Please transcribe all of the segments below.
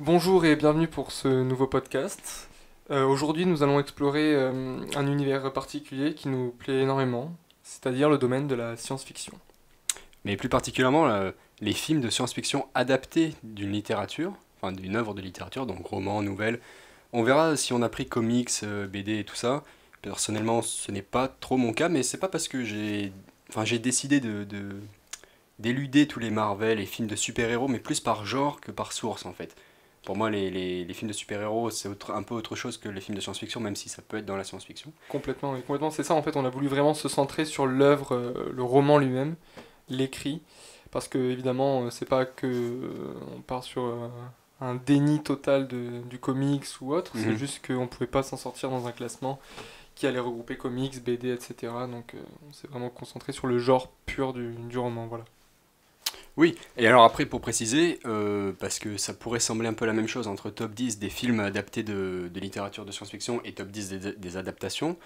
Bonjour et bienvenue pour ce nouveau podcast. Aujourd'hui, nous allons explorer un univers particulier qui nous plaît énormément, c'est-à-dire le domaine de la science-fiction. Mais plus particulièrement les films de science-fiction adaptés d'une littérature, enfin d'une œuvre de littérature, donc roman, nouvelle. On verra si on a pris comics, BD et tout ça. Personnellement, ce n'est pas trop mon cas, mais c'est pas parce que j'ai décidé d'éluder tous les Marvel et films de super-héros, mais plus par genre que par source en fait. Pour moi, les films de super-héros, c'est un peu autre chose que les films de science-fiction, même si ça peut être dans la science-fiction. Complètement, et complètement, c'est ça en fait, on a voulu vraiment se centrer sur l'œuvre, le roman lui-même, l'écrit, parce que évidemment, c'est pas que on part sur un déni total du comics ou autre, c'est Mhm. juste qu'on pouvait pas s'en sortir dans un classement qui allait regrouper comics, BD, etc. Donc on s'est vraiment concentré sur le genre pur du roman, voilà. Oui, et alors après pour préciser, parce que ça pourrait sembler un peu la même chose entre top 10 des films adaptés de littérature de science-fiction et top 10 des adaptations,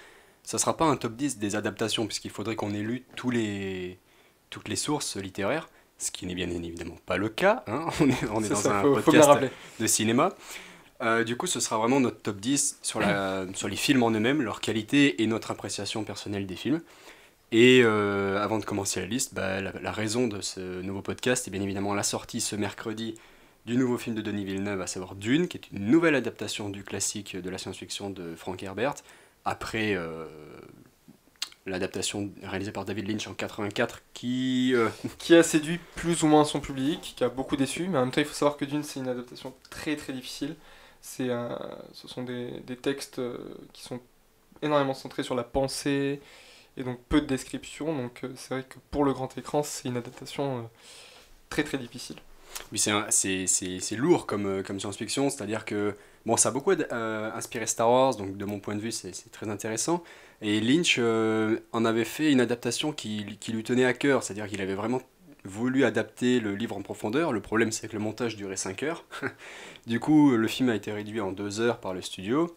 ça sera pas un top 10 des adaptations puisqu'il faudrait qu'on ait lu toutes les sources littéraires, ce qui n'est bien évidemment pas le cas, hein. On est C'est dans ça, un faut bien podcast rappeler. de cinéma. Du coup, ce sera vraiment notre top 10 sur les films en eux-mêmes, leur qualité et notre appréciation personnelle des films. Et avant de commencer la liste, la raison de ce nouveau podcast est bien évidemment la sortie ce mercredi du nouveau film de Denis Villeneuve, à savoir Dune, qui est une nouvelle adaptation du classique de la science-fiction de Frank Herbert, après l'adaptation réalisée par David Lynch en 84, Qui a séduit plus ou moins son public, qui a beaucoup déçu, mais en même temps, il faut savoir que Dune, c'est une adaptation très très difficile. Ce sont des textes qui sont énormément centrés sur la pensée et donc peu de descriptions. Donc c'est vrai que pour le grand écran, c'est une adaptation très très difficile. Oui, c'est lourd comme science-fiction, c'est-à-dire que bon, ça a beaucoup inspiré Star Wars, donc de mon point de vue, c'est très intéressant. Et Lynch en avait fait une adaptation qui lui tenait à cœur, c'est-à-dire qu'il avait vraiment voulu adapter le livre en profondeur. Le problème, c'est que le montage durait 5 heures. Du coup, le film a été réduit en 2 heures par le studio.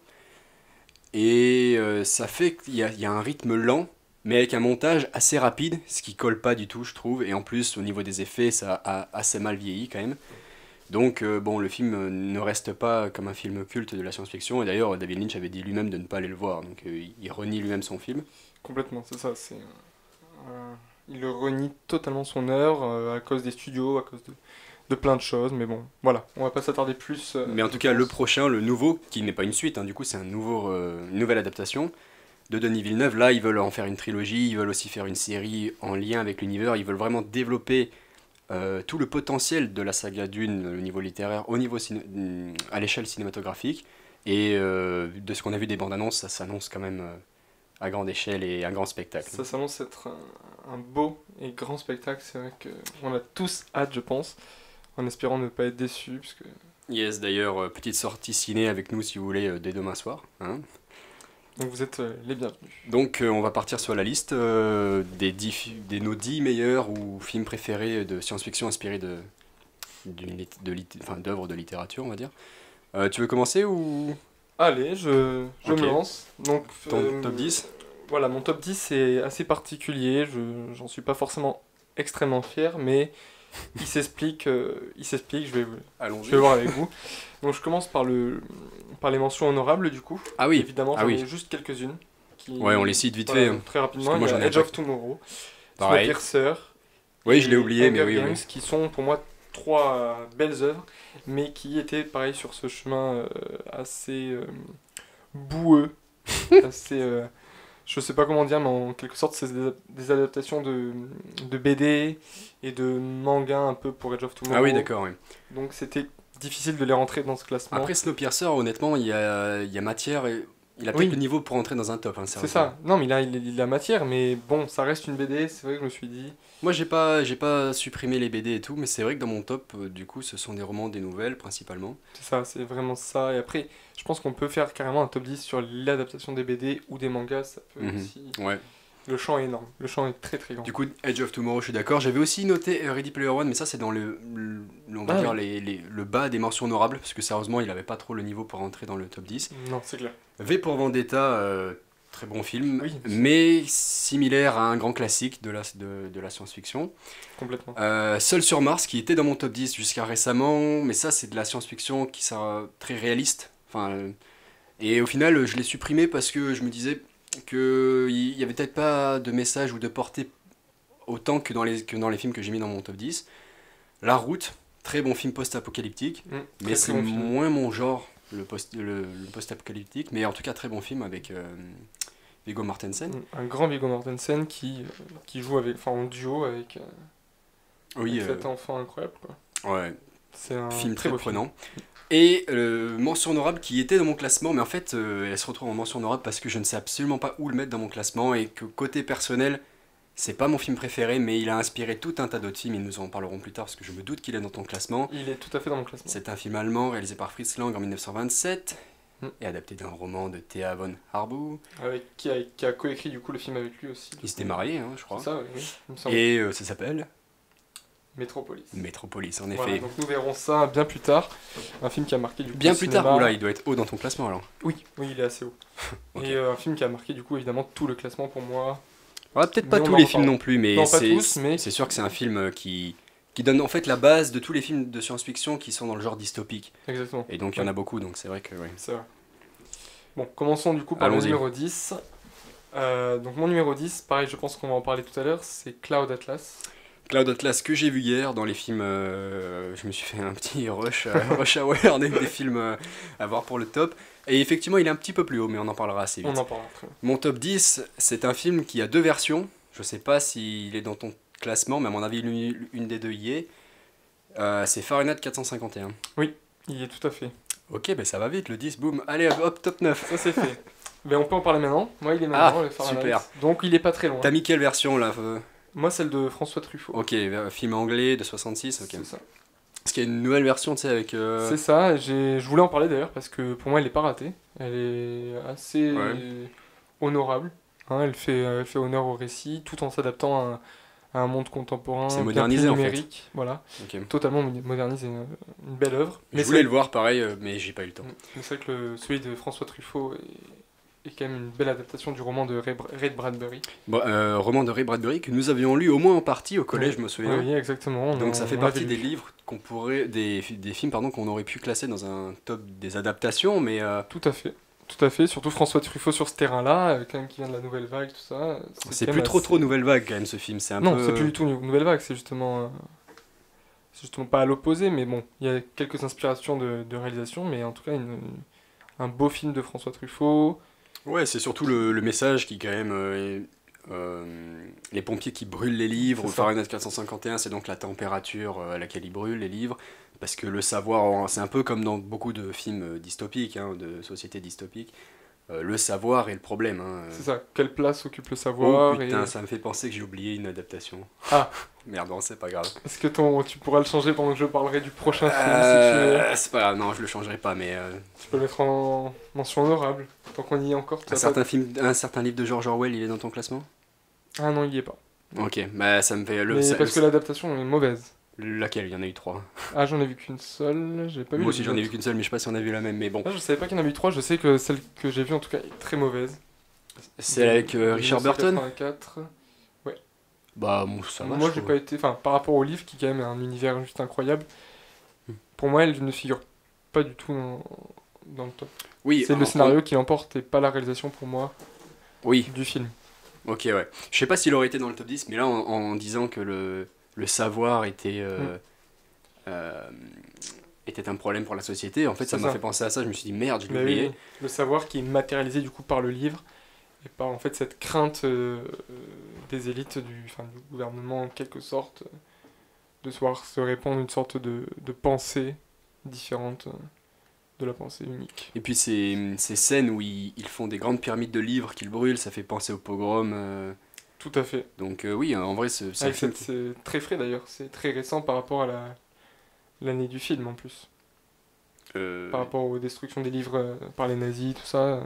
Et ça fait qu'il y a un rythme lent, mais avec un montage assez rapide, ce qui colle pas du tout, je trouve. Et en plus, au niveau des effets, ça a assez mal vieilli quand même. Donc, bon, le film ne reste pas comme un film culte de la science-fiction. Et d'ailleurs, David Lynch avait dit lui-même de ne pas aller le voir. Donc, il renie lui-même son film. Complètement, c'est ça. Il renie totalement son œuvre à cause des studios, à cause de plein de choses. Mais bon, voilà, on va pas s'attarder plus, Mais en je tout cas, le pense. prochain, le nouveau, qui n'est pas une suite, hein, du coup, c'est une nouvelle adaptation de Denis Villeneuve. Là, ils veulent en faire une trilogie, ils veulent aussi faire une série en lien avec l'univers. Ils veulent vraiment développer tout le potentiel de la saga Dune, au niveau littéraire, à l'échelle cinématographique. Et de ce qu'on a vu des bandes annonces, ça s'annonce quand même à grande échelle et un grand spectacle. Ça s'annonce être un beau et grand spectacle. C'est vrai qu'on a tous hâte, je pense, en espérant ne pas être déçus, parce que Yes, d'ailleurs, petite sortie ciné avec nous si vous voulez dès demain soir, hein. donc vous êtes les bienvenus. Donc on va partir sur la liste des nos 10 meilleurs ou films préférés de science-fiction inspirés enfin, d'œuvres de littérature, on va dire. Tu veux commencer ou Allez, je Ok. me lance. Donc, Ton top 10? voilà, mon top 10 est assez particulier. J'en suis pas forcément extrêmement fier, mais il s'explique, je vais Allons-y. voir avec vous. Donc, je commence par les mentions honorables, du coup. Ah oui, Évidemment, ah j'en ai oui. juste quelques-unes. Ouais, on les cite vite fait, Voilà, hein, très parce que rapidement, il moi y j'en a ai Edge pas. of Tomorrow, Pareil. Snowpiercer Oui, je l'ai et oublié, mais Hunger oui, Games, oui. qui sont pour moi trois belles œuvres, mais qui étaient pareil sur ce chemin assez boueux, assez, je sais pas comment dire, mais en quelque sorte c'est des adaptations de BD et de manga un peu pour Edge of Ah oui, Tomorrow, d'accord, oui. donc c'était difficile de les rentrer dans ce classement. Après Snowpiercer, honnêtement, il y a matière. Il a peut-être Oui, le niveau pour entrer dans un top, hein, c'est sérieusement. ça. Non, mais là il a matière, mais bon, ça reste une BD, c'est vrai que je me suis dit. Moi, j'ai pas supprimé les BD et tout, mais c'est vrai que dans mon top, du coup, ce sont des romans, des nouvelles principalement. C'est ça, c'est vraiment ça. Et après, je pense qu'on peut faire carrément un top 10 sur l'adaptation des BD ou des mangas. Ça peut Mhm. aussi. Ouais. Le champ est énorme. Le champ est très très grand. Du coup, Edge of Tomorrow, je suis d'accord. J'avais aussi noté Ready Player One, mais ça, c'est dans on va Ah dire oui. le bas des mentions honorables, parce que sérieusement, il avait pas trop le niveau pour entrer dans le top 10. Non, c'est clair. V pour Vendetta, très bon film, Oui. mais similaire à un grand classique de la science-fiction. Complètement. Seul sur Mars, qui était dans mon top 10 jusqu'à récemment, mais ça c'est de la science-fiction qui sera très réaliste. Enfin, et au final, je l'ai supprimé parce que je me disais qu'il y avait peut-être pas de message ou de portée autant que dans les films que j'ai mis dans mon top 10. La Route, très bon film post-apocalyptique, mais Très, c'est très bon film. moins mon genre, le post-apocalyptique, mais en tout cas très bon film avec Viggo Mortensen. Un grand Viggo Mortensen qui joue en duo avec, Oui, avec cet enfant incroyable, quoi. ouais, C'est un film très très beau prenant. Et mention honorable qui était dans mon classement, mais en fait elle se retrouve en mention honorable parce que je ne sais absolument pas où le mettre dans mon classement et que côté personnel, c'est pas mon film préféré, mais il a inspiré tout un tas d'autres films et nous en parlerons plus tard parce que je me doute qu'il est dans ton classement. film. Il est tout à fait dans mon classement. C'est un film allemand réalisé par Fritz Lang en 1927 Mm. et adapté d'un roman de Thea von Harbour. Qui a coécrit du coup le film avec lui aussi. Ils s'étaient mariés, hein, je crois. C'est ça, oui, il me semble. Et ça s'appelle Metropolis. Métropolis, en Voilà, effet. donc nous verrons ça bien plus tard. Un film qui a marqué du coup Bien le plus cinéma. tard, oula, il doit être haut dans ton classement alors. Oui, il est assez haut. Ok. Et un film qui a marqué du coup évidemment tout le classement pour moi. Ouais, peut-être pas Mais on tous en les reparle. films non plus, mais Non, pas tous, mais- c'est sûr que c'est un film qui donne en fait la base de tous les films de science-fiction qui sont dans le genre dystopique. Exactement, Et donc il y en a beaucoup, donc c'est vrai que ouais. c'est vrai. Bon, commençons du coup par le Allons-y. numéro 10. Donc mon numéro 10, pareil, je pense qu'on va en parler tout à l'heure, c'est Cloud Atlas. Cloud Atlas que j'ai vu hier dans les films, je me suis fait un petit rush hour des films à voir pour le top. Et effectivement il est un petit peu plus haut, mais on en parlera assez vite. On en parlera après. Mon top 10, c'est un film qui a deux versions. Je sais pas s'il est dans ton classement, mais à mon avis une des deux y est. C'est Fahrenheit 451. Il y est tout à fait. Ok, ben ça va vite, le 10, boum. Allez, hop, top 9. Ça c'est fait. Mais on peut en parler maintenant. Moi il est maintenant, Ah, le Fahrenheit. super. Donc il est pas très loin. T'as mis quelle version là Moi celle de François Truffaut. Ok, film anglais de 66, ok. C'est ça. Parce qu'il y a une nouvelle version, tu sais, avec... C'est ça, je voulais en parler d'ailleurs parce que pour moi elle est pas ratée. Elle est assez Ouais. honorable. Hein, elle fait honneur au récit tout en s'adaptant à un monde contemporain, C'est bien modernisé, plus en fait. numérique. Voilà, Ok. totalement modernisé, une belle œuvre. Je voulais le voir pareil, mais j'ai pas eu le temps. Mais c'est vrai que celui de François Truffaut est quand même une belle adaptation du roman de Ray Bradbury. Bon, roman de Ray Bradbury que nous avions lu au moins en partie au collège, Oui. je me souviens. Oui, exactement. Donc ça fait on partie l'avait des lu. livres qu'on pourrait... Des films, pardon, qu'on aurait pu classer dans un top des adaptations, mais... Tout à fait. Tout à fait, surtout François Truffaut sur ce terrain-là, quand même qui vient de la Nouvelle Vague, tout ça. C'est quand plus même trop nouvelle vague quand même ce film, c'est un Non, peu... c'est plus du tout une Nouvelle Vague, c'est justement pas à l'opposé, mais bon, il y a quelques inspirations de réalisation, mais en tout cas, un beau film de François Truffaut. Ouais, c'est surtout le message qui quand même... les pompiers qui brûlent les livres, C'est ou ça. Fahrenheit 451, c'est donc la température à laquelle ils brûlent les livres, parce que le savoir, c'est un peu comme dans beaucoup de films dystopiques, hein, de sociétés dystopiques, le savoir est le problème. Hein. C'est ça, quelle place occupe le Oh savoir putain, et... ça me fait penser que j'ai oublié une adaptation. Ah. Merde, bon, c'est pas grave. Est-ce que tu pourras le changer pendant que je parlerai du prochain film, si tu veux? C'est pas grave, non, je le changerai pas, mais Tu peux le mettre en mention honorable, tant qu'on y est encore. un certain livre de George Orwell, il est dans ton classement? Ah non, il y est pas. Ok, bah ça me fait... Mais parce que l'adaptation est mauvaise. Laquelle? Il y en a eu 3. Ah, j'en ai vu qu'une seule, j'ai pas vu Moi les aussi j'en ai autres. vu qu'une seule, mais je sais pas si on a vu la même, mais bon. Ah, je savais pas qu'il y en avait eu 3, je sais que celle que j'ai vue en tout cas est très mauvaise. C'est avec Richard Burton? 1984. Bah, bon, ça va, Moi, je j'ai trouve. pas été. Enfin, par rapport au livre, qui quand même est un univers juste incroyable, pour moi, elle ne figure pas du tout dans le top. Oui, C'est le scénario qui l'emporte et pas la réalisation pour moi Oui, du film. ok, ouais. Je sais pas s'il aurait été dans le top 10, mais là, en disant que le savoir était un problème pour la société, en fait, ça C'est m'a ça. fait penser à ça. Je me suis dit, merde, je l'ai Mais oublié. oui, le savoir qui est matérialisé du coup par le livre et par en fait cette crainte des élites du gouvernement en quelque sorte de se répandre une sorte de pensée différente de la pensée unique. Et puis, ces scènes où ils font des grandes pyramides de livres qu'ils brûlent, ça fait penser au pogrom. Tout à fait. Donc, oui, en vrai, c'est un Avec film. c'est très frais d'ailleurs, c'est très récent par rapport à l'année du film en plus. Par rapport aux destructions des livres par les nazis, tout ça.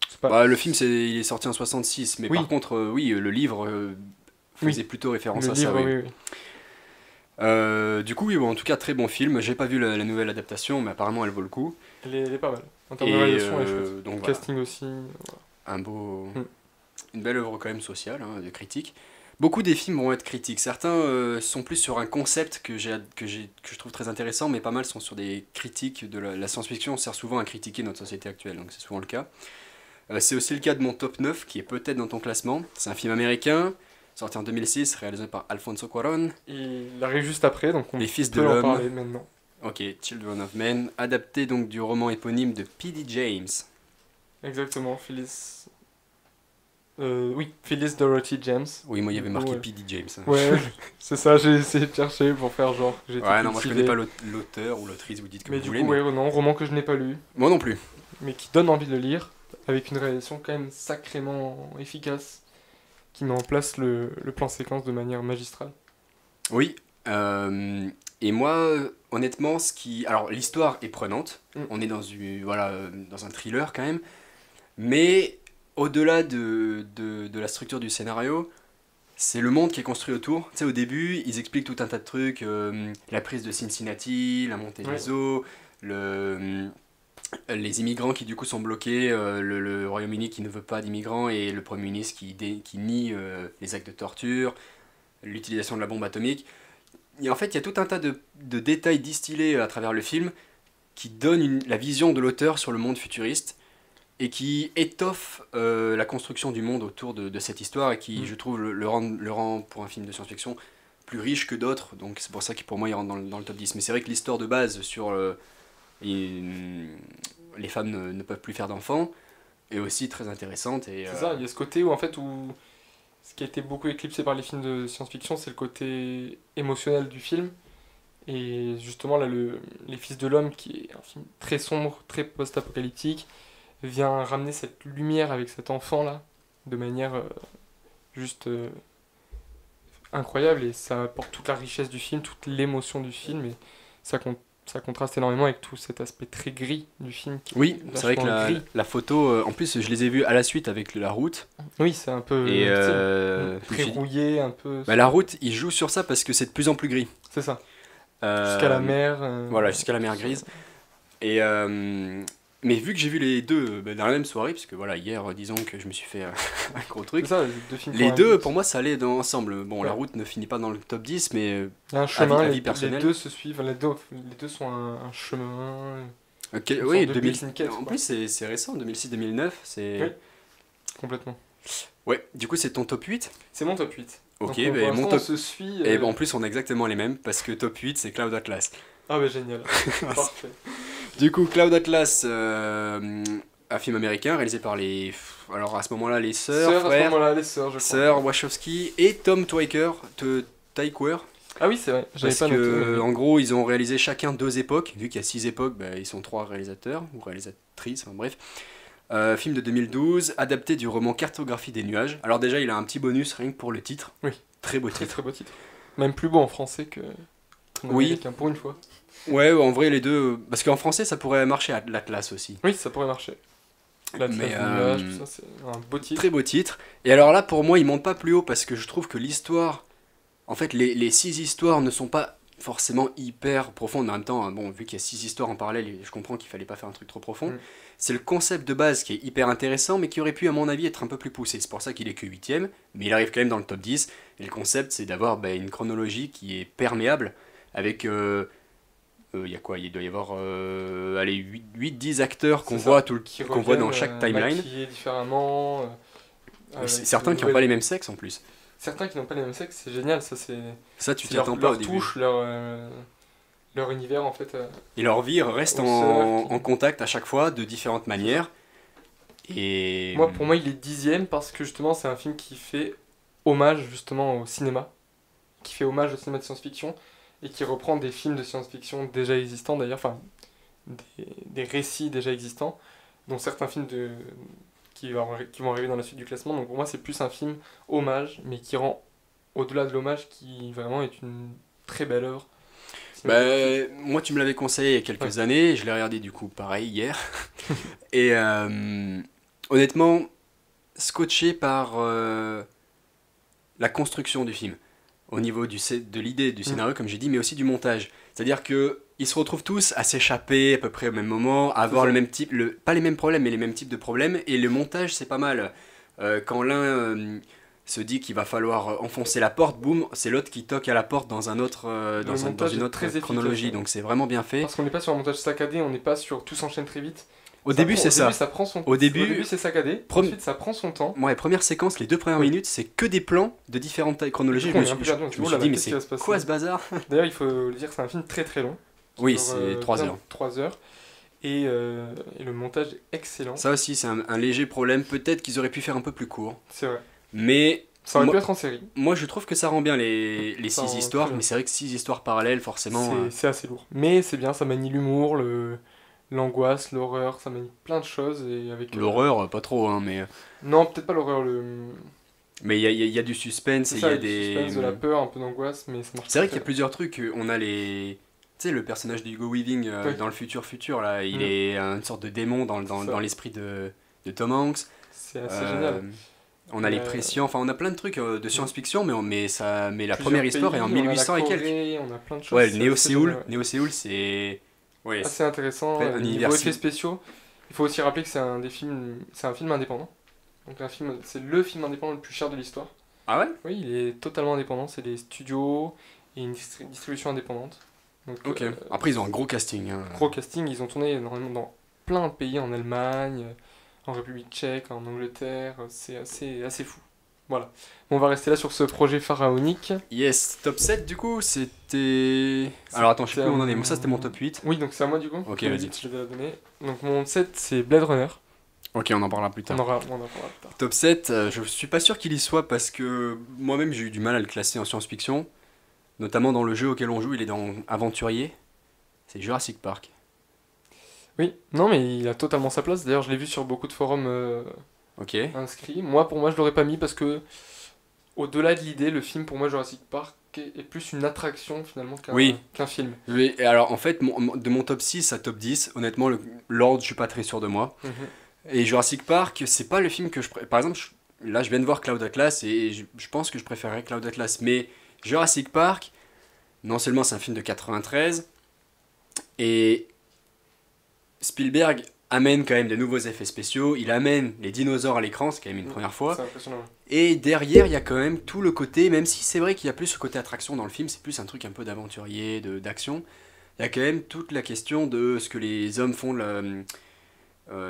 C'est pas... Bah, le film, il est sorti en 66, mais Oui. par contre, oui, le livre faisait plutôt référence le à livre, ça, oui. oui, oui. Du coup, oui, bon, en tout cas, très bon film. J'ai pas vu la nouvelle adaptation, mais apparemment, elle vaut le coup. Elle est pas mal. En termes Et de réalisation, elle est chouette. donc Le voilà. casting aussi. Voilà. Mm. Une belle œuvre quand même sociale, hein, de critique. Beaucoup des films vont être critiques. Certains sont plus sur un concept que je trouve très intéressant, mais pas mal sont sur des critiques de la science-fiction. On sert souvent à critiquer notre société actuelle, donc c'est souvent le cas. C'est aussi le cas de mon top 9, qui est peut-être dans ton classement. C'est un film américain, sorti en 2006, réalisé par Alfonso Cuarón. Il arrive juste après, donc on Les Fils de peut en l'Homme. parler maintenant. Ok, Children of Men, adapté donc du roman éponyme de P.D. James. Exactement, Phyllis. Oui, Phyllis Dorothy James. Oui, moi il y avait marqué Ouais. P.D. James. Hein. Ouais, c'est ça, j'ai essayé de chercher pour faire genre que j'étais Ouais, non, moi je connais cultivé. pas l'auteur ou l'autrice, vous dites que Mais vous du voulez. coup, Mais... ouais, non, roman que je n'ai pas lu, Moi non plus. mais qui donne envie de le lire, avec une réalisation quand même sacrément efficace, qui met en place le plan séquence de manière magistrale. Oui, et moi, honnêtement, ce qui... Alors, l'histoire est prenante, Mm. on est dans un thriller quand même, mais au-delà de la structure du scénario, c'est le monde qui est construit autour. Tu sais, au début, ils expliquent tout un tas de trucs, la prise de Cincinnati, la montée Ouais. des eaux, les immigrants qui du coup sont bloqués, le Royaume-Uni qui ne veut pas d'immigrants et le Premier ministre qui nie les actes de torture, l'utilisation de la bombe atomique. Et en fait, il y a tout un tas de détails distillés à travers le film qui donnent la vision de l'auteur sur le monde futuriste et qui étoffent la construction du monde autour de cette histoire et qui, je trouve, le rend, pour un film de science-fiction, plus riche que d'autres. Donc c'est pour ça que pour moi, il rentre dans le top 10. Mais c'est vrai que l'histoire de base sur les femmes ne peuvent plus faire d'enfants est aussi très intéressante. Et, C'est ça, il y a ce côté où en fait, ce qui a été beaucoup éclipsé par les films de science-fiction, c'est le côté émotionnel du film. Et justement, là, Les Fils de l'Homme, qui est un film très sombre, très post-apocalyptique, vient ramener cette lumière avec cet enfant-là, de manière juste incroyable. Et ça apporte toute la richesse du film, toute l'émotion du film. Et ça contraste énormément avec tout cet aspect très gris du film. Qui Oui, est c'est vrai que vachement gris. la photo, en plus, je les ai vus à la suite avec la route. Oui, c'est un peu Et tu sais, je me très suis dit, rouillé, un peu. bah, la route, il joue sur ça parce que c'est de plus en plus gris. C'est ça. Jusqu'à la mer. Voilà, jusqu'à la mer grise. Et, mais vu que j'ai vu les deux dans la même soirée, parce que voilà, hier, disons que je me suis fait un gros C'est truc. ça, les deux films. Les font un deux, but. pour moi, ça allait ensemble. Bon, la Ouais. route ne finit pas dans le top 10, mais Il y a un chemin, avis les personnel. deux se suivent, les deux sont un chemin. ok, Une oui, sorte de 2000. built-in quête, En quoi. plus, c'est récent, 2006-2009. C'est... Oui. Complètement. Ouais, du coup, c'est ton top 8. C'est mon top 8. Ok, Donc, ben, pour l'instant, mon on top. se suit. Et en plus, on a exactement les mêmes, parce que top 8, c'est Cloud Atlas. Ah bah génial. Parfait. Du coup, Cloud Atlas, un film américain réalisé par alors à ce moment-là, les Sœurs, à ce frères, moment-là, les sœurs, je crois. sœurs Wachowski et Tom Tykwer. Ah oui, c'est vrai, j'avais Parce pas noté. que, en gros, ils ont réalisé chacun 2 époques. Vu qu'il y a 6 époques, bah, ils sont 3 réalisateurs ou réalisatrices, enfin, bref. Film de 2012, adapté du roman Cartographie des nuages. Alors déjà, il a un petit bonus rien que pour le titre. Oui. Très beau Très titre. très beau titre. Même plus beau en français que en Oui. américain, pour une fois. Ouais, en vrai, les deux... Parce qu'en français, ça pourrait marcher à l'Atlas aussi. Oui, ça pourrait marcher. La Mais, classe des nuages, tout ça, c'est un beau titre. Très beau titre. Et alors là, pour moi, il monte pas plus haut parce que je trouve que l'histoire... En fait, les 6 histoires ne sont pas forcément hyper profondes. En même temps, hein, bon, vu qu'il y a 6 histoires en parallèle, je comprends qu'il fallait pas faire un truc trop profond. Mm. C'est le concept de base qui est hyper intéressant, mais qui aurait pu, à mon avis, être un peu plus poussé. C'est pour ça qu'il est que 8ème, mais il arrive quand même dans le top 10. Et le concept, c'est d'avoir une chronologie qui est perméable, avec... il y a quoi? Il doit y avoir 8-10 acteurs qu'on C'est ça, voit, qui qu'on voit dans reviennent, chaque timeline. maquillés différemment. Avec Certains de qui n'ont pas nouvelles- les mêmes sexes en plus. Certains qui n'ont pas les mêmes sexes, c'est génial, ça c'est Ça, tu c'est t'y attends pas au leur début. touche, leur univers en fait. Et leur vie reste aux en, sœurs qui- en contact à chaque fois de différentes manières. Et Moi, pour moi, il est 10ème parce que justement, c'est un film qui fait hommage justement au cinéma, qui fait hommage au cinéma de science-fiction et qui reprend des films de science-fiction déjà existants d'ailleurs, enfin des récits déjà existants, dont certains films qui vont arriver dans la suite du classement. Donc pour moi, c'est plus un film hommage, mais qui rend au-delà de l'hommage, qui vraiment est une très belle œuvre. bah, moi, tu me l'avais conseillé il y a quelques années. Je l'ai regardé du coup pareil hier. Et honnêtement, scotché par la construction du film. Au niveau de l'idée du scénario, comme j'ai dit, mais aussi du montage. C'est-à-dire que ils se retrouvent tous à s'échapper à peu près au même moment, à avoir ça. le même type, pas les mêmes problèmes, mais les mêmes types de problèmes. Et le montage, c'est pas mal. Quand l'un se dit qu'il va falloir enfoncer la porte, boum, c'est l'autre qui toque à la porte dans un autre, Le dans montage une est autre très efficace, chronologie. ouais. Donc c'est vraiment bien fait. Parce qu'on n'est pas sur un montage saccadé, on n'est pas sur tout s'enchaîne très vite. Au début, c'est ça. Prend son... Au début, c'est saccadé, ensuite ça prend son temps. Ouais, première séquence, les 2 premières Oui. minutes, c'est que des plans de différentes tailles chronologiques. Du coup, Je on est un me peu suis, perdu, je me suis dit, mais qu'est-ce qui va se c'est passer quoi ce bazar? D'ailleurs, il faut le dire, c'est un film très très long. Oui, Sur, c'est 3 bien heures. 3 heures. Et le montage est excellent. Ça aussi, c'est un léger problème. Peut-être qu'ils auraient pu faire un peu plus court. C'est vrai. Mais Ça aurait moi, pu être en série. moi, je trouve que ça rend bien les Ça 6 rend histoires. très bien. Mais c'est vrai que 6 histoires parallèles, forcément. C'est assez lourd. Mais c'est bien, ça manie l'humour, l'angoisse, l'horreur, ça manie plein de choses. Et avec, L'horreur, pas trop, hein, mais Non, peut-être pas l'horreur, il y a du suspense c'est et il y ça, a du suspense, de la peur, un peu d'angoisse, mais ça marche C'est vrai très qu'il y a bien. plusieurs trucs. On a tu sais, le personnage de Hugo Weaving Oui. dans le futur, là, il Mm. est une sorte de démon C'est ça. dans l'esprit de Tom Hanks. C'est assez Euh, génial. On a les Euh, pressions, enfin on a plein de trucs de science-fiction, mais la Plusieurs première histoire est en pays, on a la 1800 et quelques. Corée, on a plein de choses. Ouais, c'est Néo assez Séoul, génial, ouais. Néo Séoul, c'est ouais, Assez intéressant. un Niveau univers effets spéciaux, il faut aussi rappeler que c'est un film indépendant. Donc c'est le film indépendant le plus cher de l'histoire. Ah ouais? Oui, il est totalement indépendant. C'est des studios et une distribution indépendante. Donc, OK. Après ils ont un gros casting hein. gros casting, ils ont tourné énormément dans plein de pays, en Allemagne, en République tchèque, en Angleterre. C'est assez fou. Voilà. Bon, on va rester là sur ce projet pharaonique. Yes, top 7 du coup, c'était alors attends, je sais plus où on en est. Bon, ça c'était mon top 8. Oui, donc c'est à moi du coup. Ok, Je l'ai vas-y. dit, je l'avais donné. Donc mon 7, c'est Blade Runner. OK, on en parlera plus tard. On en parlera plus tard. Top 7, je suis pas sûr qu'il y soit parce que moi-même j'ai eu du mal à le classer en science-fiction, notamment dans le jeu auquel on joue, il est dans Aventurier. C'est Jurassic Park. Oui, non, mais il a totalement sa place. D'ailleurs, je l'ai vu sur beaucoup de forums OK. inscrits. Pour moi, je l'aurais pas mis parce que, au-delà de l'idée, le film, pour moi, Jurassic Park est plus une attraction finalement Oui. qu'un film. Et alors en fait, de mon top 6 à top 10, honnêtement, l'ordre, je suis pas très sûr de moi. Mhm. Et Jurassic Park, c'est pas le film que par exemple, là je viens de voir Cloud Atlas et je pense que je préférerais Cloud Atlas. Mais Jurassic Park, non seulement c'est un film de 93, et Spielberg amène quand même de nouveaux effets spéciaux, il amène les dinosaures à l'écran, c'est quand même une première fois. C'est impressionnant. Et derrière, il y a quand même tout le côté, même si c'est vrai qu'il y a plus ce côté attraction dans le film, c'est plus un truc un peu d'aventurier, d'action. Il y a quand même toute la question de ce que les hommes font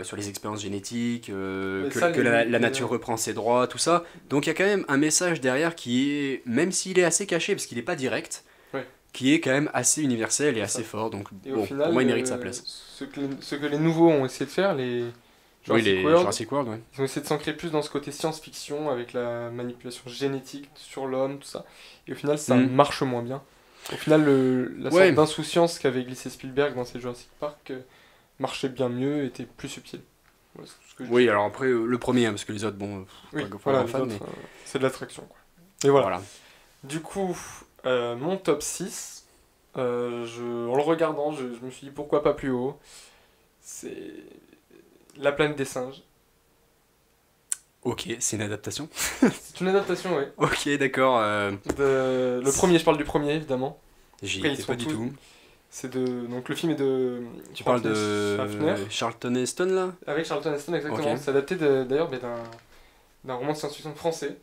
sur les expériences génétiques, Mais ça, que la nature reprend ses droits, tout ça. Donc il y a quand même un message derrière qui est, même s'il est assez caché, parce qu'il n'est pas direct, Ouais. qui est quand même assez universel et C'est assez ça. fort. Donc Et bon, au final, pour moi, il mérite sa place. Ce que les nouveaux ont essayé de faire, les Oui, Jurassic les World, Jurassic World, ouais. ils ont essayé de s'ancrer plus dans ce côté science-fiction avec la manipulation génétique sur l'homme, tout ça. Et au final, ça Mhm. marche moins bien. Au final, la Ouais. sorte d'insouciance qu'avait glissé Spielberg dans ses Jurassic Park marchait bien mieux, était plus subtil. Voilà, c'est ce que je Oui, dis. alors après, le premier, hein, parce que les autres, bon, Oui, pas voilà, grand les fan, autres, mais c'est de l'attraction, quoi. Et voilà. voilà. Du coup, mon top 6, en le regardant, je me suis dit pourquoi pas plus haut. C'est La planète des singes. Ok, c'est une adaptation. C'est une adaptation, oui. Ok, d'accord. Le premier, je parle du premier, évidemment. J'y Après, ils étais sont pas du tous- tout. Donc le film est de... Tu parles Frank de Schaffner. Charlton Heston là? Avec Charlton Heston, exactement. Ok. C'est adapté d'ailleurs d'un roman de science-fiction français.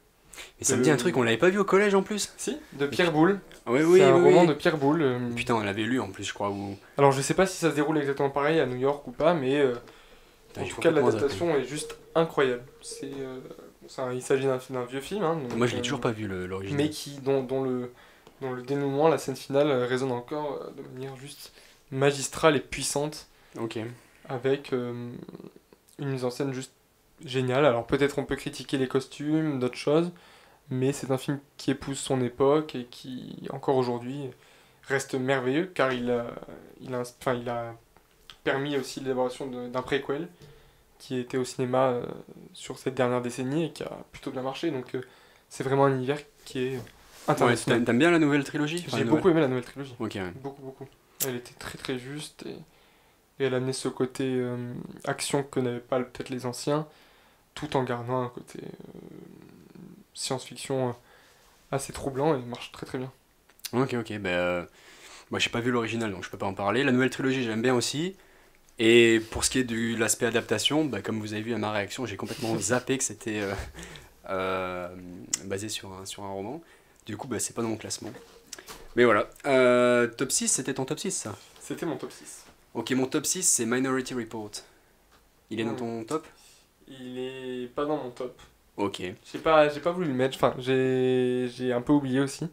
Mais ça me dit un truc, on l'avait pas vu au collège en plus? Si, de Pierre Boulle. Oui, C'est oui, un oui, roman oui. de Pierre Boulle. Putain, on l'avait lu en plus, je crois. Alors je sais pas si ça se déroule exactement pareil à New York ou pas, mais Putain, en j'ai tout cas complètement l'adaptation est juste incroyable. Il s'agit d'un vieux film, hein, donc, Moi, je l'ai toujours pas vu l'original. mais dont le dénouement, la scène finale résonne encore de manière juste magistrale et puissante, Ok. avec une mise en scène juste géniale. Alors peut-être on peut critiquer les costumes, d'autres choses, mais c'est un film qui épouse son époque et qui, encore aujourd'hui, reste merveilleux, car il a permis aussi l'élaboration d'un préquel qui était au cinéma sur cette dernière décennie et qui a plutôt bien marché. Donc c'est vraiment un univers qui est Ouais, international. t'aimes bien la nouvelle trilogie? Enfin, J'ai la beaucoup aimé la nouvelle trilogie. Ok, ouais. Beaucoup, beaucoup. Elle était très très juste et elle amenait ce côté action que n'avaient pas peut-être les anciens, tout en gardant un côté science-fiction assez troublant et marche très très bien. Ok, ok. Bah, Moi, j'ai pas vu l'original, donc je peux pas en parler. La nouvelle trilogie, j'aime bien aussi. Et pour ce qui est de l'aspect adaptation, bah, comme vous avez vu à ma réaction, j'ai complètement zappé que c'était euh, basé sur un roman. Du coup, bah, c'est pas dans mon classement. Mais voilà. Top 6, c'était ton top 6 ça? C'était mon top 6. Ok, mon top 6, c'est Minority Report. Il est dans Hmm. ton top? Il est pas dans mon top. Ok. J'ai pas voulu le mettre, enfin, j'ai un peu oublié aussi.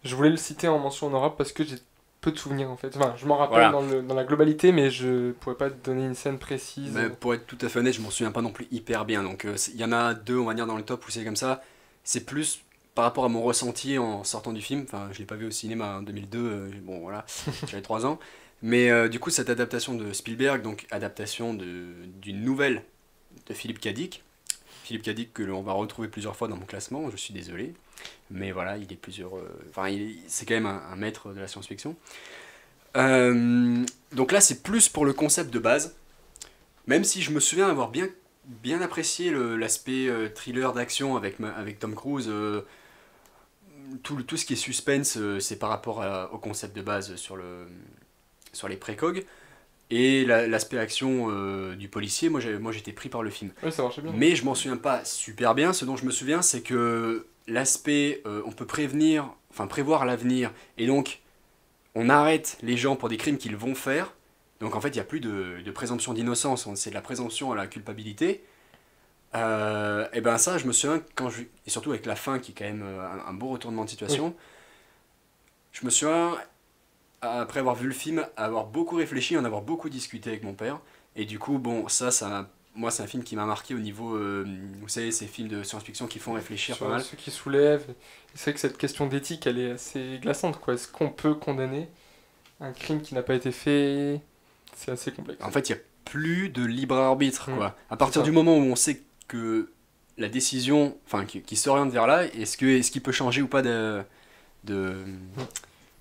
Je voulais le citer en mention honorable parce que j'ai peu de souvenirs en fait. Enfin, je m'en rappelle Voilà. dans la globalité, mais je pourrais pas te donner une scène précise. Bah, pour être tout à fait honnête, je m'en souviens pas non plus hyper bien. Donc, il y en a deux, on va dire, dans le top où c'est comme ça. C'est plus par rapport à mon ressenti en sortant du film. Enfin, je l'ai pas vu au cinéma en 2002. Bon, voilà, j'avais 3 ans. Mais du coup, cette adaptation de Spielberg, donc adaptation d'une nouvelle de Philippe Cadic. Philippe Cadic que l'on va retrouver plusieurs fois dans mon classement, je suis désolé. Mais voilà, il est plusieurs. Enfin, c'est quand même un maître de la science-fiction. Donc là, c'est plus pour le concept de base. Même si je me souviens avoir bien apprécié l'aspect thriller d'action avec Tom Cruise, tout ce qui est suspense, c'est par rapport au concept de base sur les précogs. Et l'aspect action du policier, moi j'étais pris par le film. Oui, ça marchait bien. Mais je m'en souviens pas super bien. Ce dont je me souviens, c'est que l'aspect, on peut prévoir l'avenir, et donc on arrête les gens pour des crimes qu'ils vont faire. Donc en fait, il n'y a plus de présomption d'innocence, c'est de la présomption à la culpabilité. Et ben ça, je me souviens, et surtout avec la fin qui est quand même un beau retournement de situation, Oui. je me souviens, après avoir vu le film, avoir beaucoup réfléchi, en avoir beaucoup discuté avec mon père. Et du coup, bon, moi, c'est un film qui m'a marqué au niveau, vous savez, ces films de science-fiction qui font réfléchir pas Sur mal. ceux qui soulèvent. Et c'est vrai que cette question d'éthique, elle est assez glaçante, quoi. Est-ce qu'on peut condamner un crime qui n'a pas été fait? C'est assez complexe. En fait, il n'y a plus de libre arbitre, Mm. quoi. À C'est partir ça. du moment où on sait que la décision, enfin, qui s'oriente vers là, est-ce qu'il peut changer ou pas de, Mm.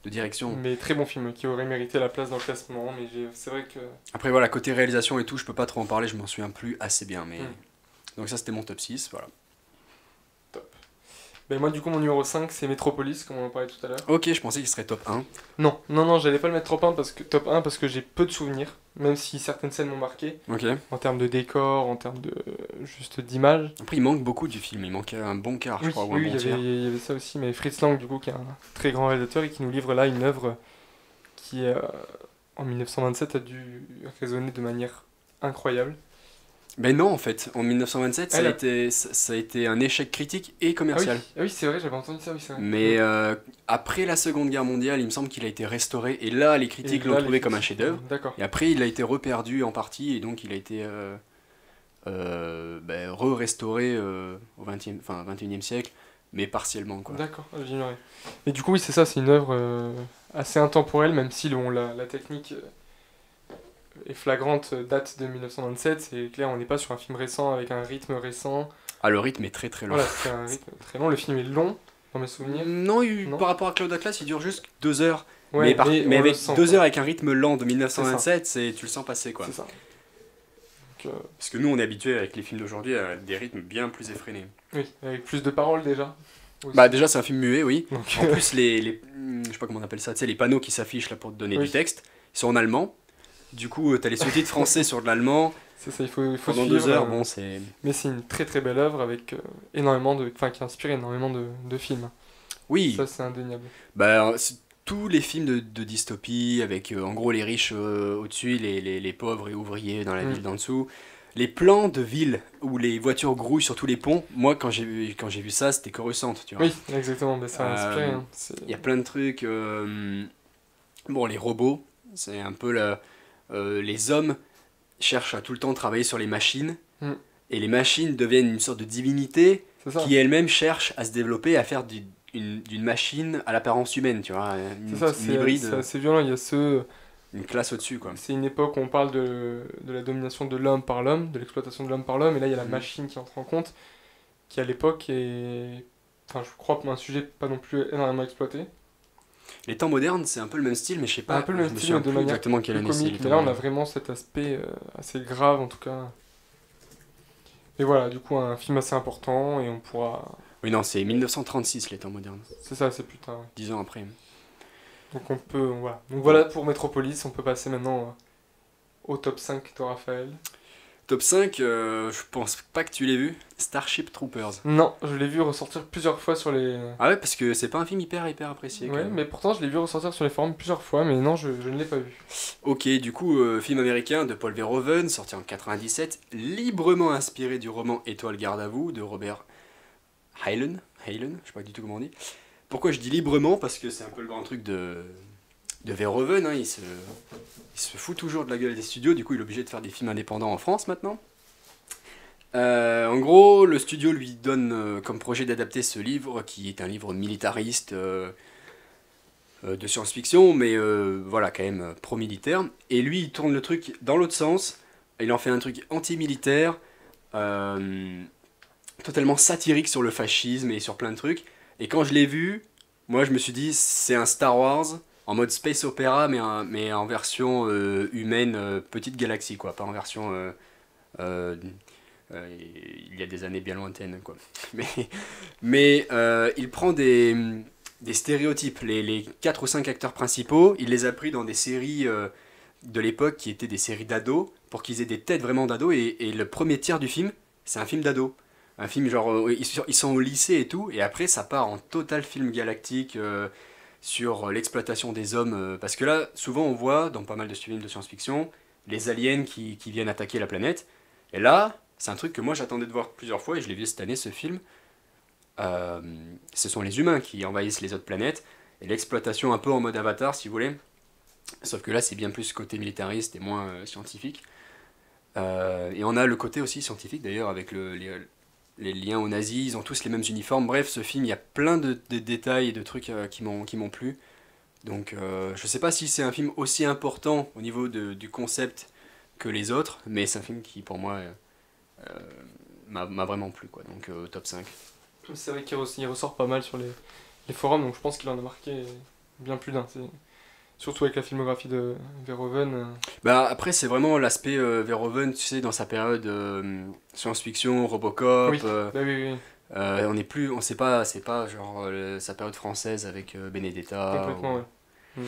de direction? Mais très bon film qui aurait mérité la place dans le classement. Mais c'est vrai que. Après, voilà, côté réalisation et tout, je peux pas trop en parler, je m'en souviens plus assez bien, mais... Mm. Donc ça, c'était mon top 6, voilà. Top. Ben moi, du coup, mon numéro 5 c'est Metropolis, comme on en parlait tout à l'heure. Ok, je pensais qu'il serait top 1. Non, non, non, j'allais pas le mettre top 1 parce que j'ai peu de souvenirs. Même si certaines scènes m'ont marqué. Ok. En termes de décor, en termes de. Juste d'image. Après, il manque beaucoup du film, il manque un bon quart, je Oui, crois, ou un oui, bon tiers. il y avait ça aussi, mais Fritz Lang, du coup, qui est un très grand réalisateur et qui nous livre là une œuvre qui, en 1927, a dû résonner de manière incroyable. Ben non, en fait, en 1927, Elle a- ça a été un échec critique et Ah oui, commercial. ah oui c'est vrai, j'avais entendu ça, oui, c'est vrai. Mais après la Seconde Guerre mondiale, il me semble qu'il a été restauré, et là, les Et critiques là, l'ont les trouvé comme un critiques, chef-d'œuvre. D'accord. Et après, il a été reperdu en partie, et donc il a été re-restauré au 21e siècle, mais partiellement, quoi. D'accord, j'ignorais. Mais du coup, oui, c'est ça, c'est une œuvre assez intemporelle, même si bon, la technique est flagrante, date de 1927. C'est clair, on n'est pas sur un film récent avec un rythme récent. Ah, le rythme est très très long. Voilà, c'est un rythme très long. Le film est long, dans mes souvenirs. Non, Non. par rapport à Cloud Atlas, il dure juste 2 heures. Ouais, mais on le avec sent, 2 quoi. heures avec un rythme lent de 1927, tu le sens passer, quoi. C'est ça. Donc, Parce que nous, on est habitué avec les films d'aujourd'hui à des rythmes bien plus effrénés. oui, avec plus de paroles déjà. Aussi. Bah déjà, c'est un film muet, oui. Donc, En plus, je sais pas comment on appelle ça, tu sais, les panneaux qui s'affichent là pour te donner Oui. du texte, ils sont en allemand. Du coup, t'as les sous-titres français sur de l'allemand. c'est ça, il faut Pendant suivre. 2 heures, bon, c'est... Mais c'est une très très belle œuvre avec enfin, qui inspire énormément de films. Oui, Ça, c'est indéniable. bah, tous les films de dystopie, avec en gros les riches au-dessus, les pauvres et ouvriers dans la Mm. ville d'en dessous. Les plans de ville où les voitures grouillent sur tous les ponts, moi quand j'ai vu ça, c'était Coruscant, tu vois. Oui, exactement, mais ça a inspiré. Euh, Hein. Il y a plein de trucs. Bon, les robots, c'est un peu les hommes cherchent à tout le temps travailler sur les machines, Mm. et les machines deviennent une sorte de divinité C'est ça. qui elles-mêmes cherchent à se développer, à faire d'une machine à l'apparence humaine, tu vois, C'est ça, une hybride, c'est assez violent. Il y a une classe au-dessus, quoi. c'est une époque où on parle de la domination de l'homme par l'homme, de l'exploitation de l'homme par l'homme, et là il y a la Mhm. machine qui entre en compte, qui à l'époque est, enfin, je crois, un sujet pas non plus énormément exploité. Les temps modernes, c'est un peu le même style, mais je sais pas, Un peu le même je me style, souviens mais de plus manière exactement quelle plus année c'est. comique, mais là on a vraiment cet aspect assez grave en tout cas. Et voilà, du coup un film assez important, et on pourra... Oui, non, c'est 1936, les temps modernes, C'est ça, c'est plus tard. Ouais. 10 ans après. Donc on peut, voilà. Donc voilà pour Metropolis, on peut passer maintenant au top 5 de Raphaël. Top 5, je pense pas que tu l'aies vu. Starship Troopers. Non, je l'ai vu ressortir plusieurs fois sur les... Ah ouais, parce que c'est pas un film hyper apprécié quand Ouais, même. mais pourtant je l'ai vu ressortir sur les forums plusieurs fois, mais non, je ne l'ai pas vu. Ok, du coup, film américain de Paul Verhoeven, sorti en 97, librement inspiré du roman Étoile garde à vous de Robert Heinlein, je sais pas du tout comment on dit. Pourquoi je dis librement? Parce que c'est un peu le grand truc de Verhoeven, hein, il se fout toujours de la gueule des studios, du coup il est obligé de faire des films indépendants en France maintenant. En gros, le studio lui donne comme projet d'adapter ce livre, qui est un livre militariste de science-fiction, mais voilà, quand même pro-militaire. Et lui, il tourne le truc dans l'autre sens, il en fait un truc anti-militaire, euh, totalement satirique sur le fascisme et sur plein de trucs. Et quand je l'ai vu, moi je me suis dit, c'est un Star Wars en mode space opéra, mais en version humaine, petite galaxie, quoi, pas en version euh, il y a des années bien lointaines, quoi. Mais, mais il prend des stéréotypes, les 4 ou 5 acteurs principaux, il les a pris dans des séries de l'époque qui étaient des séries d'ados, pour qu'ils aient des têtes vraiment d'ados, et le premier tiers du film, c'est un film d'ado. Un film genre, ils sont au lycée et tout, et après ça part en total film galactique sur l'exploitation des hommes, parce que là, souvent on voit, dans pas mal de films de science-fiction, les aliens qui viennent attaquer la planète, et là, c'est un truc que moi j'attendais de voir plusieurs fois, et je l'ai vu cette année, ce film. Euh, Ce sont les humains qui envahissent les autres planètes, et l'exploitation un peu en mode Avatar, si vous voulez. Sauf que là, c'est bien plus côté militariste et moins scientifique. Et on a le côté aussi scientifique d'ailleurs, avec les liens aux nazis, ils ont tous les mêmes uniformes. Bref, ce film, il y a plein de détails et de trucs qui m'ont plu. Donc, je sais pas si c'est un film aussi important au niveau du concept que les autres, mais c'est un film qui, pour moi, euh, m'a vraiment plu, quoi. Donc, top 5. C'est vrai il ressort pas mal sur les forums, donc je pense qu'il en a marqué bien plus d'un. Surtout avec la filmographie de Verhoeven. Bah, après, c'est vraiment l'aspect Verhoeven, tu sais, dans sa période science-fiction, Robocop. Oui, bah oui, oui, On n'est plus, on sait pas, c'est pas genre sa période française avec Benedetta. complètement, ouais. Mm.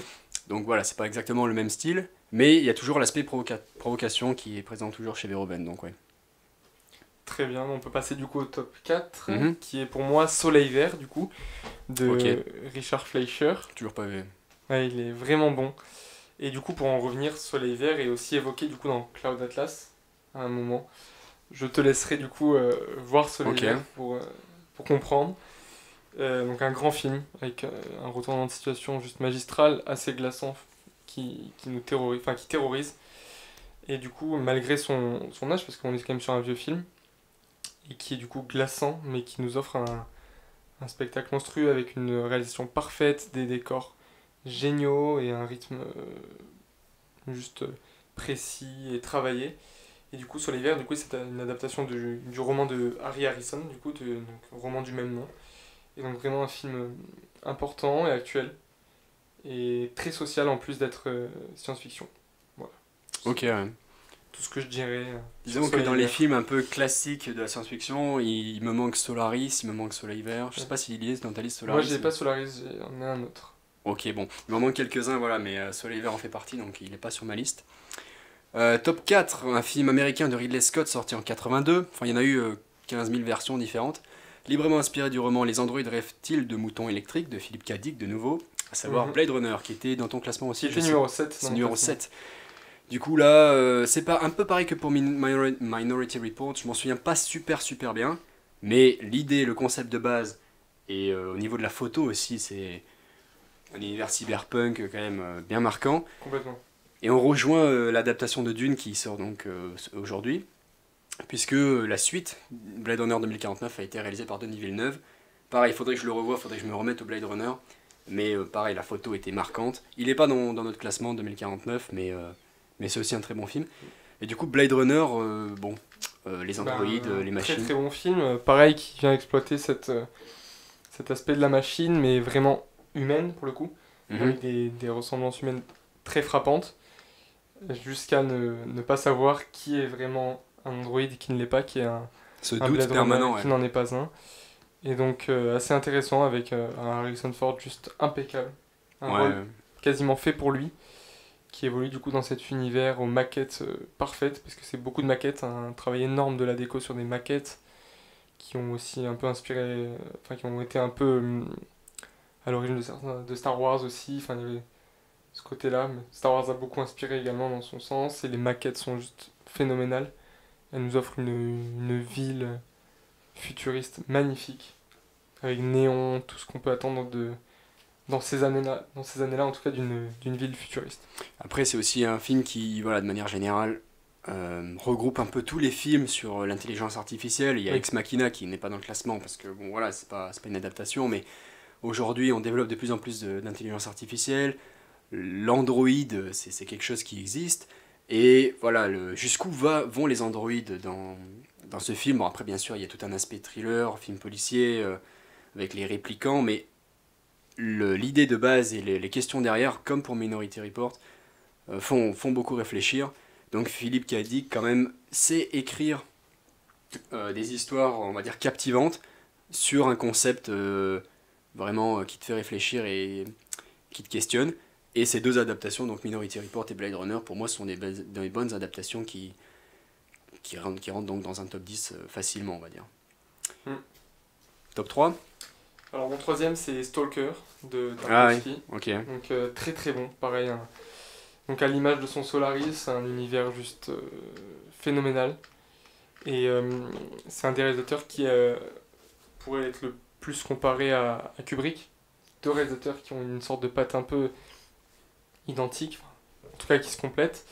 Donc voilà, c'est pas exactement le même style, mais il y a toujours l'aspect provocation qui est présent toujours chez Verhoeven, donc ouais. Très bien, on peut passer du coup au top 4, Mhm. qui est pour moi Soleil Vert, du coup, de Ok. Richard Fleischer. Toujours pas vu. Ouais, il est vraiment bon. Et du coup, pour en revenir, Soleil Vert est aussi évoqué du coup dans Cloud Atlas, à un moment. Je te laisserai du coup voir Soleil Ok. Vert pour comprendre. Donc un grand film, avec un retournement de situation juste magistral, assez glaçant, qui nous terrorise, enfin qui terrorise. Et du coup, malgré son âge, parce qu'on est quand même sur un vieux film, et qui est du coup glaçant, mais qui nous offre un spectacle monstrueux avec une réalisation parfaite, des décors géniaux et un rythme juste précis et travaillé. Et du coup, sur l'hiver, du coup, c'est une adaptation du roman de Harry Harrison, du coup, donc, roman du même nom. Et donc vraiment un film important et actuel, et très social en plus d'être science-fiction. Voilà. Ok, C'est ouais. tout ce que je dirais sur Disons que Soleil dans les Vert. films un peu classiques de la science-fiction, il me manque Solaris, il me manque Soleil Vert. Je sais pas s'il y est dans ta liste Moi, Solaris. j'ai pas Solaris, j'en ai un autre. Ok, bon, il m'en manque quelques-uns, voilà, mais Soleil Vert en fait partie, donc il n'est pas sur ma liste. Top 4, un film américain de Ridley Scott sorti en 82. Enfin, il y en a eu 15 000 versions différentes. Librement inspiré du roman Les androïdes rêvent-ils de moutons électriques de Philippe K. Dick, de nouveau, à savoir Mhm. Blade Runner, qui était dans ton classement aussi. Qui était numéro 7 C'est dans mon numéro classement. 7. Du coup, là, c'est pas un peu pareil que pour Minority Report. Je m'en souviens pas super bien. Mais l'idée, le concept de base, et au niveau de la photo aussi, c'est un univers cyberpunk quand même bien marquant. Complètement. Et on rejoint l'adaptation de Dune qui sort donc aujourd'hui, puisque la suite, Blade Runner 2049, a été réalisée par Denis Villeneuve. Pareil, il faudrait que je le revoie, il faudrait que je me remette au Blade Runner. Mais pareil, la photo était marquante. Il n'est pas dans notre classement 2049, mais c'est aussi un très bon film. Et du coup, Blade Runner, bon, les androïdes, les Très machines. très bon film, pareil, qui vient exploiter cet aspect de la machine, mais vraiment humaine pour le coup, Mhm. avec des ressemblances humaines très frappantes, jusqu'à ne pas savoir qui est vraiment un androïde et qui ne l'est pas, qui est Ce un doute Blade permanent, Runner ouais. qui n'en est pas un. Et donc assez intéressant avec un Harrison Ford juste impeccable. Un Ouais, rôle quasiment fait pour lui, qui évolue du coup dans cet univers aux maquettes parfaites, parce que c'est beaucoup de maquettes, un travail énorme de la déco sur des maquettes qui ont aussi un peu inspiré, enfin qui ont été un peu à l'origine de Star Wars aussi, enfin il y avait ce côté-là, mais Star Wars a beaucoup inspiré également dans son sens, et les maquettes sont juste phénoménales. Elles nous offrent une ville futuriste magnifique, avec néon, tout ce qu'on peut attendre dans ces années-là en tout cas d'une ville futuriste. Après, c'est aussi un film qui, voilà, de manière générale, regroupe un peu tous les films sur l'intelligence artificielle. Il y a Oui. Ex Machina qui n'est pas dans le classement parce que, bon, voilà, c'est pas une adaptation, mais aujourd'hui, on développe de plus en plus d'intelligence artificielle. L'Android, c'est quelque chose qui existe. Et voilà, jusqu'où vont les androïdes dans ce film. Bon, après, bien sûr, il y a tout un aspect thriller, film policier, avec les répliquants, mais l'idée de base et les questions derrière, comme pour Minority Report, font beaucoup réfléchir. Donc Philippe Cadic, quand même, sait écrire des histoires, on va dire, captivantes sur un concept vraiment qui te fait réfléchir et qui te questionne. Et ces deux adaptations, donc Minority Report et Blade Runner, pour moi, sont des bonnes adaptations qui rentrent donc dans un top 10 facilement, on va dire. Hmm. Top 3. Alors mon troisième c'est Stalker de Ah oui, Tarkovsky. ok. Donc très très bon, pareil. Donc à l'image de son Solaris, un univers juste phénoménal. Et c'est un des réalisateurs qui pourrait être le plus comparé à Kubrick. Deux réalisateurs qui ont une sorte de patte un peu identique, en tout cas qui se complètent.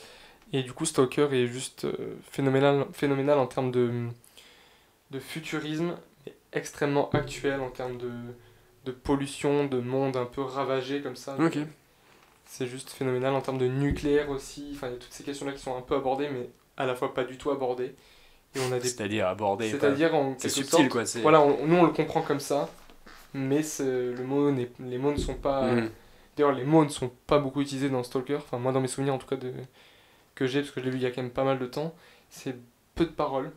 Et du coup Stalker est juste phénoménal en termes de futurisme, mais extrêmement actuel en termes de pollution, de monde un peu ravagé comme ça. Ok. C'est juste phénoménal en termes de nucléaire aussi. Enfin, il y a toutes ces questions-là qui sont un peu abordées, mais à la fois pas du tout abordées. Et on a des... C'est-à-dire aborder. C'est-à-dire en C'est quelque subtil, sorte, quoi. voilà, nous on le comprend comme ça, mais les mots ne sont pas. Mhm. D'ailleurs, les mots ne sont pas beaucoup utilisés dans Stalker. Enfin, moi, dans mes souvenirs en tout cas que j'ai, parce que je l'ai lu il y a quand même pas mal de temps, c'est peu de paroles.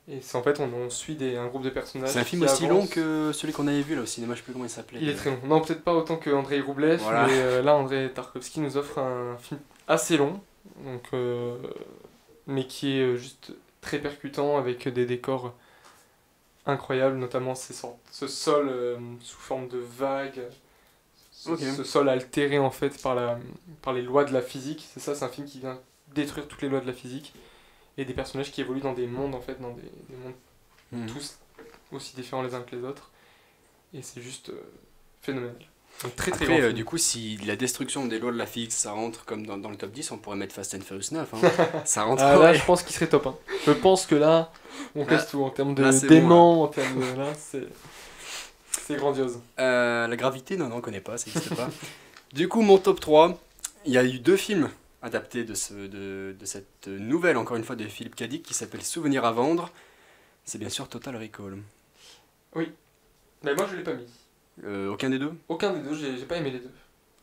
Et c'est en fait, on suit un groupe de personnages. C'est un film qui aussi avancent. long que celui qu'on avait vu là au cinéma, je sais plus comment il s'appelait. Il est très long. Non, peut-être pas autant que Andrei Roublev, Voilà. mais là, Andrei Tarkovsky nous offre un film assez long, donc, mais qui est juste très percutant, avec des décors incroyables, notamment ce sol sous forme de vagues, Ok. ce sol altéré en fait par les lois de la physique. C'est ça, c'est un film qui vient détruire toutes les lois de la physique, et des personnages qui évoluent dans des mondes, en fait, dans des mondes Mhm. tous aussi différents les uns que les autres. Et c'est juste phénoménal. Donc très très Après, grand film. du coup, si la destruction des lois de la physique ça rentre comme dans le top 10, on pourrait mettre Fast and Furious 9. Hein. Ça rentre. Ah, là, ouais. je pense qu'il serait top. Hein. Je pense que là, on Là- casse tout en termes là, c'est d'aimant, en termes de. Là, c'est grandiose. La gravité, non, on connaît pas, ça n'existe pas. Du coup, mon top 3, il y a eu 2 films adaptés de cette nouvelle, encore une fois, de Philippe Cadic qui s'appelle Souvenir à vendre. C'est bien sûr Total Recall. Mais moi, je l'ai pas mis. Aucun des deux? Aucun des deux, j'ai pas aimé les deux.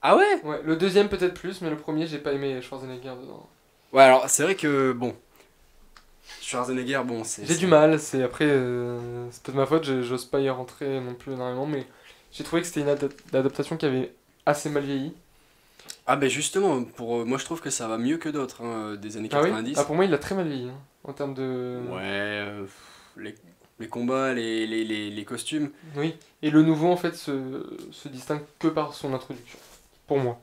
Ah ouais? Ouais, le deuxième peut-être plus, mais le premier, j'ai pas aimé Schwarzenegger dedans. Ouais, alors c'est vrai que, bon, Schwarzenegger, bon, c'est... J'ai du mal, c'est après, c'est peut-être ma faute, j'ose pas y rentrer non plus énormément, mais j'ai trouvé que c'était une adaptation qui avait assez mal vieilli. Ah ben justement, moi je trouve que ça va mieux que d'autres des années Ah oui? 90. Ah, pour moi, il a très mal vieilli, hein, en termes de. Ouais, les combats, les costumes. Oui, et le nouveau en fait se distingue que par son introduction, pour moi.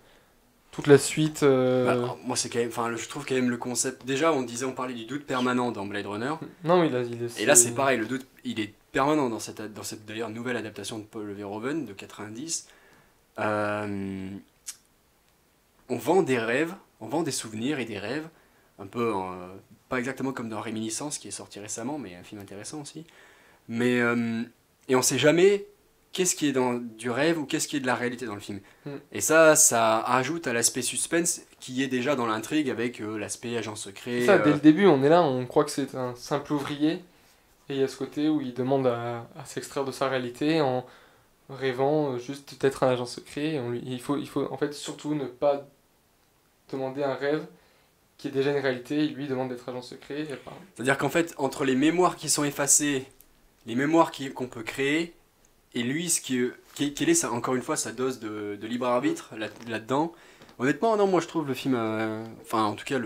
Toute la suite. Bah, moi c'est quand même, enfin je trouve quand même le concept. Déjà on parlait du doute permanent dans Blade Runner. Non, il est. Et là c'est pareil, le doute il est permanent dans cette d'ailleurs nouvelle adaptation de Paul Verhoeven de 90. On vend des rêves, on vend des souvenirs et des rêves, un peu, pas exactement comme dans Réminiscence qui est sorti récemment, mais un film intéressant aussi. Mais, et on sait jamais qu'est-ce qui est du rêve ou qu'est-ce qui est de la réalité dans le film. Mm. Et ça ajoute à l'aspect suspense qui est déjà dans l'intrigue avec l'aspect agent secret. Ça, dès le début, on est là, on croit que c'est un simple ouvrier, et il y a ce côté où il demande à s'extraire de sa réalité en rêvant juste d'être un agent secret. Et il faut en fait surtout ne pas demander un rêve qui est déjà une réalité, il lui demande d'être agent secret. C'est-à-dire qu'en fait, entre les mémoires qui sont effacées, les mémoires qu'on peut créer, et lui, quelle est encore une fois sa dose de libre arbitre là-dedans. Honnêtement, non, moi je trouve le film, enfin en tout cas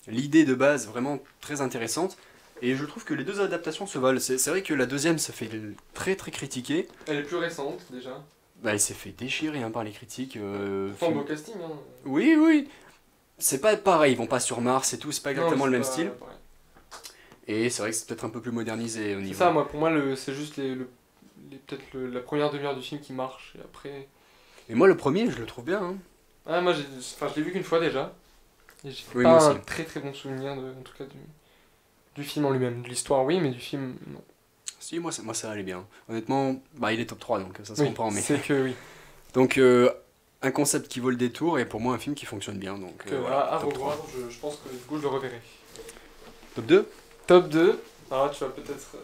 l'idée de base vraiment très intéressante. Et je trouve que les deux adaptations se valent. C'est vrai que la deuxième se fait très très critiquer. Elle est plus récente déjà. Bah, elle s'est fait déchirer hein, par les critiques. Beau casting, hein. Oui, oui. C'est pas pareil, ils vont pas sur Mars et tout, c'est pas exactement le même style. Pareil. Et c'est vrai que c'est peut-être un peu plus modernisé au niveau. C'est ça, moi, pour moi, c'est juste peut-être la première demi-heure du film qui marche, et après... Et moi, le premier, je le trouve bien. Hein. Ah, moi, je l'ai vu qu'une fois déjà, et j'ai Oui, pas moi un aussi. très très bon souvenir, en tout cas, du film en lui-même. De l'histoire, oui, mais du film, non. Si, moi ça allait bien. Honnêtement, bah, il est top 3, donc ça se Oui, comprend. Mais... c'est que oui. Donc, un concept qui vaut le détour, et pour moi, un film qui fonctionne bien. Donc, voilà, à top revoir, 3. je pense que du coup, je le reverrai. Top 2. Top 2, alors là, tu vas peut-être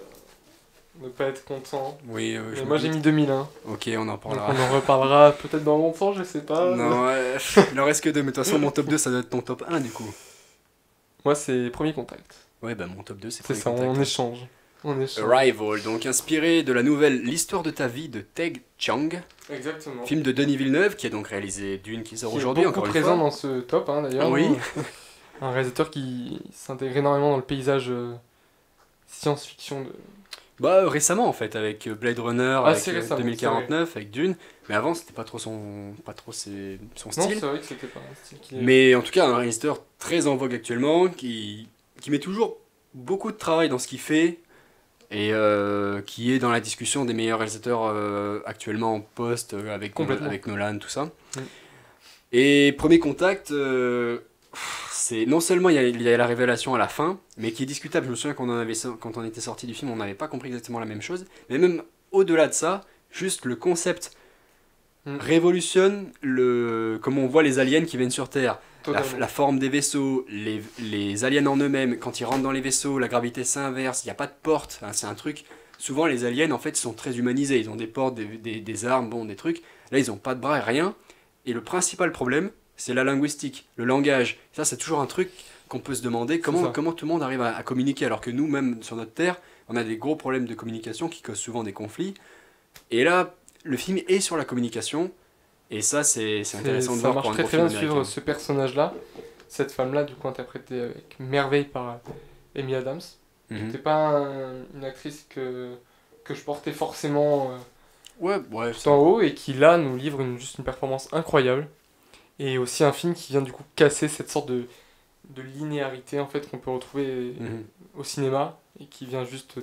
ne pas être content. Oui, Mais moi, j'ai mis 2001. Ok, on en Donc parlera. on en reparlera peut-être dans longtemps, je sais pas. Non, il en reste que 2, mais de toute façon, mon top 2, ça doit être ton top 1 du coup. Moi, c'est Premier Contact. Ouais, bah mon top 2, c'est C'est Premier ça, Contact. on échange. On échange. Arrival, donc inspiré de la nouvelle L'histoire de ta vie de Teg Chiang, Exactement. film de Denis Villeneuve, qui a donc réalisé Dune, qui sort Qui est aujourd'hui, beaucoup encore une présent fois. dans ce top, hein, d'ailleurs. Oui. Un réalisateur qui s'intègre énormément dans le paysage science-fiction. Bah récemment en fait, avec Blade Runner, Assez avec récemment, 2049, avec Dune, mais avant c'était pas trop son Non, style. c'est vrai que c'était pas un style qui est... Mais en tout cas, un réalisateur très en vogue actuellement, qui met toujours beaucoup de travail dans ce qu'il fait, et qui est dans la discussion des meilleurs réalisateurs actuellement en poste, Complètement. avec Nolan, tout ça. Mm. Et Premier Contact, c'est non seulement il y a la révélation à la fin, mais qui est discutable. Je me souviens quand on était sorti du film, on n'avait pas compris exactement la même chose. Mais même au-delà de ça, juste le concept révolutionne comment on voit les aliens qui viennent sur Terre. La forme des vaisseaux, les aliens en eux-mêmes, quand ils rentrent dans les vaisseaux, la gravité s'inverse, il n'y a pas de porte, hein, c'est un truc... Souvent les aliens en fait sont très humanisés, ils ont des portes, des armes, bon, des trucs. Là ils n'ont pas de bras et rien. Et le principal problème, c'est la linguistique, le langage. Ça c'est toujours un truc qu'on peut se demander, comment tout le monde arrive à communiquer, alors que nous, même sur notre Terre, on a des gros problèmes de communication qui causent souvent des conflits. Et là, le film est sur la communication. Et ça, c'est intéressant de voir pour un ça marche gros très bien film de suivre américain. ce personnage-là, cette femme-là, du coup interprétée avec merveille par Amy Adams. Mhm. C'était pas une actrice que je portais forcément Ouais, tout en haut et qui là nous livre juste une performance incroyable. Et aussi un film qui vient du coup casser cette sorte de linéarité en fait qu'on peut retrouver Mhm. au cinéma et qui vient juste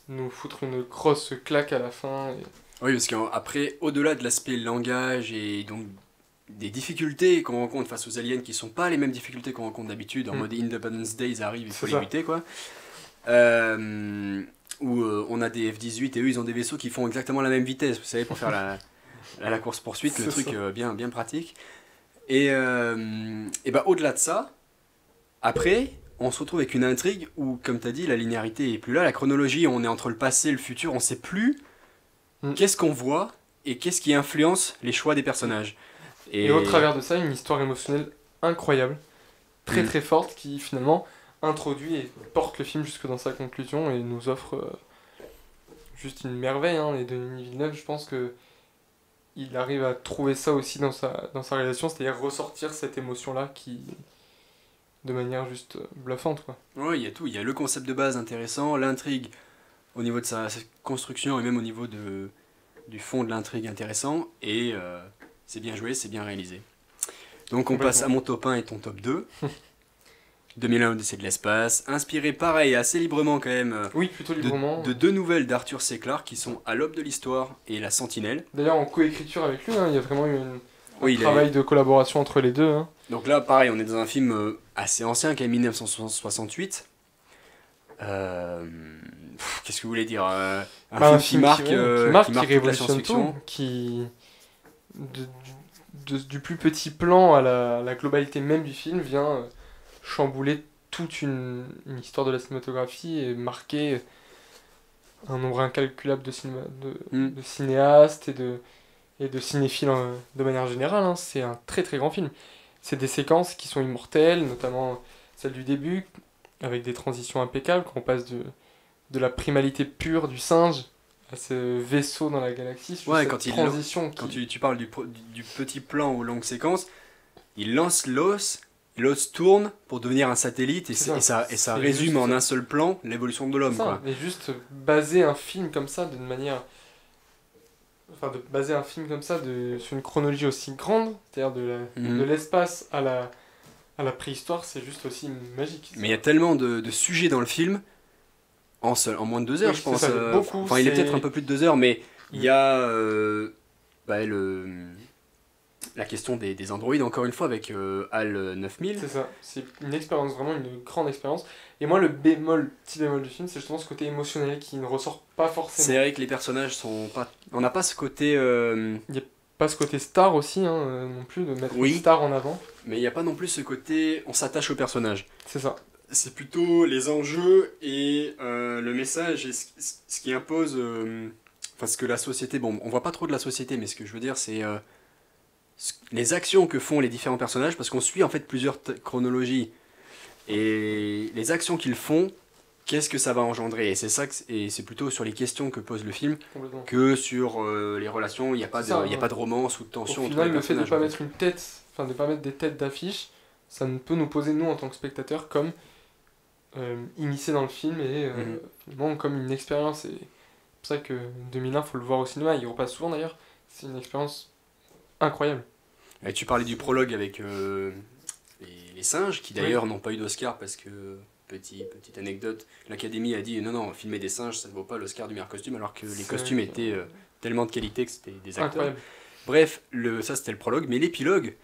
nous foutre une grosse claque à la fin. Oui, parce qu'après, au-delà de l'aspect langage et donc des difficultés qu'on rencontre face aux aliens qui sont pas les mêmes difficultés qu'on rencontre d'habitude, en mode Independence Day, ils arrivent, il faut les buter, quoi. Où on a des F-18 et eux, ils ont des vaisseaux qui font exactement la même vitesse, vous savez, pour faire la course-poursuite, le truc bien pratique. Et bah, au-delà de ça, après, on se retrouve avec une intrigue où, comme tu as dit, la linéarité est plus là, la chronologie, on est entre le passé et le futur, on sait plus qu'est-ce qu'on voit et qu'est-ce qui influence les choix des personnages. Et au travers de ça, une histoire émotionnelle incroyable, très très forte, qui finalement introduit et porte le film jusque dans sa conclusion et nous offre juste une merveille. Hein. Et Denis Villeneuve, je pense que il arrive à trouver ça aussi dans sa réalisation, c'est-à-dire ressortir cette émotion-là qui de manière juste bluffante, quoi. Ouais, il y a tout, il y a le concept de base intéressant, l'intrigue au niveau de sa construction et même au niveau du fond de l'intrigue intéressant, et c'est bien joué, c'est bien réalisé. Donc on passe à mon top 1 et ton top 2. 2001 Odyssée de l'espace, inspiré pareil, assez librement quand même, oui, plutôt librement. de deux nouvelles d'Arthur C. Clarke qui sont À l'aube de l'histoire et La Sentinelle. D'ailleurs en coécriture avec lui, hein, il y a vraiment eu un travail de collaboration entre les deux. Hein. Donc là pareil, on est dans un film assez ancien qui est 1968. Qu'est-ce que vous voulez dire, un film qui révolutionne tout, du plus petit plan à la globalité même du film vient chambouler toute une histoire de la cinématographie et marquer un nombre incalculable de cinéastes et de cinéphiles de manière générale. Hein. C'est un très très grand film. C'est des séquences qui sont immortelles, notamment celle du début, avec des transitions impeccables, quand on passe de la primalité pure du singe à ce vaisseau dans la galaxie, juste Ouais, cette quand transition quand qui... tu parles du petit plan aux longues séquences, il lance l'os tourne pour devenir un satellite, C'est et ça c'est résume juste en ça. un seul plan l'évolution de C'est l'homme, ça, quoi. mais juste baser un film comme ça d'une manière... Enfin, de baser un film comme ça sur une chronologie aussi grande, c'est-à-dire de Mhm. l'espace à la préhistoire, c'est juste aussi magique. Mais il y a tellement de sujets dans le film, en moins de 2 heures, Oui, je c'est pense. ça, il y a beaucoup, Enfin, il est peut-être un peu plus de 2 heures, mais il y a bah, la question des androïdes, encore une fois, avec HAL 9000. C'est ça, c'est une expérience, vraiment une grande expérience. Et moi, petit bémol du film, c'est justement ce côté émotionnel qui ne ressort pas forcément. C'est vrai que les personnages sont pas. On n'a pas ce côté. Il n'y a pas ce côté star aussi, hein, non plus, de mettre Oui. une star en avant. Mais il n'y a pas non plus ce côté. On s'attache au personnage. C'est ça. C'est plutôt les enjeux et le message et ce qui impose. Enfin, ce que la société. Bon, on voit pas trop de la société, mais ce que je veux dire, c'est. Les actions que font les différents personnages, parce qu'on suit en fait plusieurs chronologies. Et les actions qu'ils font, qu'est-ce que ça va engendrer? Et c'est ça et c'est plutôt sur les questions que pose le film Complètement. que sur les relations. Il n'y a pas C'est ça, il y a ouais. pas de romance ou de Au tension entre final, les le fait de ne personnages. pas En fait. mettre une tête, enfin de pas mettre des têtes d'affiche, ça ne peut nous poser, nous, en tant que spectateurs, comme initiés dans le film et Mhm. finalement comme une expérience. Et c'est pour ça que 2001, faut le voir au cinéma, il repasse souvent d'ailleurs. C'est une expérience incroyable. Et tu parlais du prologue avec les singes, qui d'ailleurs n'ont pas eu d'Oscar parce que, petite anecdote, l'Académie a dit non, filmer des singes ça ne vaut pas l'Oscar du meilleur costume, alors que les C'est costumes vrai que- étaient tellement de qualité que c'était des acteurs. Incroyable. Bref, ça c'était le prologue, mais l'épilogue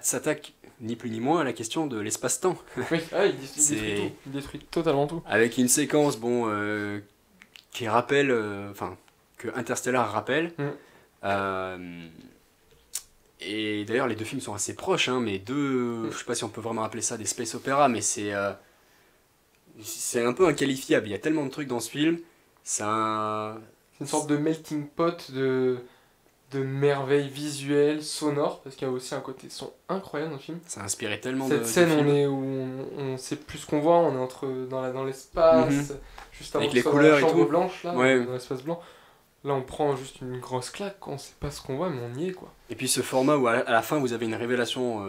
s'attaque ni plus ni moins à la question de l'espace-temps, Oui, ah, il détruit C'est- tout. Il détruit totalement tout. avec une séquence qui rappelle, enfin, que Interstellar rappelle. Mm. Euh, et d'ailleurs, les deux films sont assez proches, hein, mais je sais pas si on peut vraiment appeler ça des space opéras, mais c'est un peu inqualifiable. Il y a tellement de trucs dans ce film, ça. C'est une sorte de melting pot de merveilles visuelles, sonores, parce qu'il y a aussi un côté son incroyable dans le film. Ça a inspiré tellement Cette de scène, films. on sait plus ce qu'on voit, on est dans l'espace, Mhm. juste avant Avec que les ce soit dans couleurs la et chambre tout. blanche, là, Ouais. dans l'espace blanc. Là, on prend juste une grosse claque, on sait pas ce qu'on voit, mais on y est, quoi. Et puis ce format où à la fin vous avez une révélation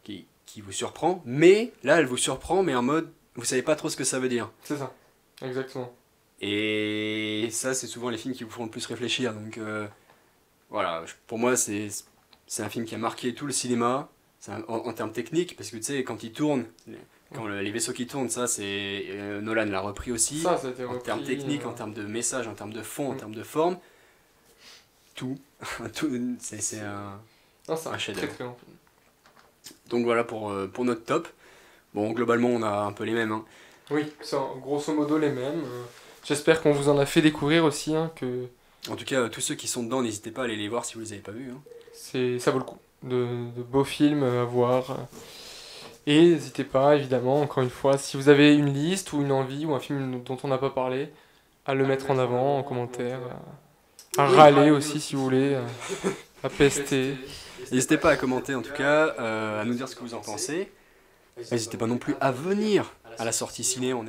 qui vous surprend, mais là elle vous surprend, mais en mode vous savez pas trop ce que ça veut dire. C'est ça, exactement. Et ça, c'est souvent les films qui vous font le plus réfléchir. Donc voilà, pour moi, c'est un film qui a marqué tout le cinéma en termes techniques, parce que tu sais, quand il tourne, les vaisseaux qui tournent, ça, c'est Nolan l'a repris aussi. Ça a été En repris, termes techniques, en termes de message, en termes de fond, en termes de forme, tout. C'est un. Non, c'est un un chef-d'œuvre. très très bon film. Donc voilà pour notre top. Bon, globalement, on a un peu les mêmes. Hein. Oui, c'est grosso modo les mêmes. J'espère qu'on vous en a fait découvrir aussi, hein, que En tout cas, tous ceux qui sont dedans, n'hésitez pas à aller les voir si vous les avez pas vus. Hein. ça vaut le coup. De beaux films à voir. Et n'hésitez pas, évidemment, encore une fois, si vous avez une liste ou une envie ou un film dont on n'a pas parlé, à le mettre en avant en commentaire, à râler aussi si vous voulez, à pester. N'hésitez pas à commenter en tout cas, à nous dire ce que vous en pensez. N'hésitez pas non plus à venir à la sortie ciné, on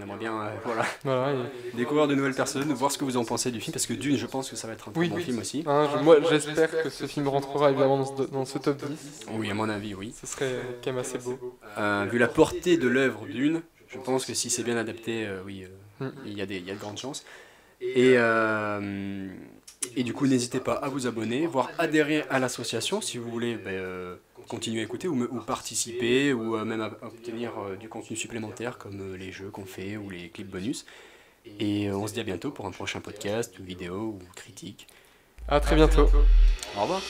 aimerait bien voilà, Voilà, et- découvrir de nouvelles personnes, voir ce que vous en pensez du film, parce que Dune, je pense que ça va être un très Oui. bon film aussi. hein, moi j'espère que ce film rentrera évidemment dans ce top 10. Oui, à mon avis, oui. Ce serait quand même assez beau. Vu la portée de l'œuvre Dune, je pense que si c'est bien adapté, oui, Mm. il y a de grandes chances. Et du coup, n'hésitez pas à vous abonner, voire adhérer à l'association si vous voulez continuer à écouter ou participer ou même à obtenir du contenu supplémentaire comme les jeux qu'on fait ou les clips bonus. Et on se dit à bientôt pour un prochain podcast ou vidéo ou critique. À très bientôt. Au revoir.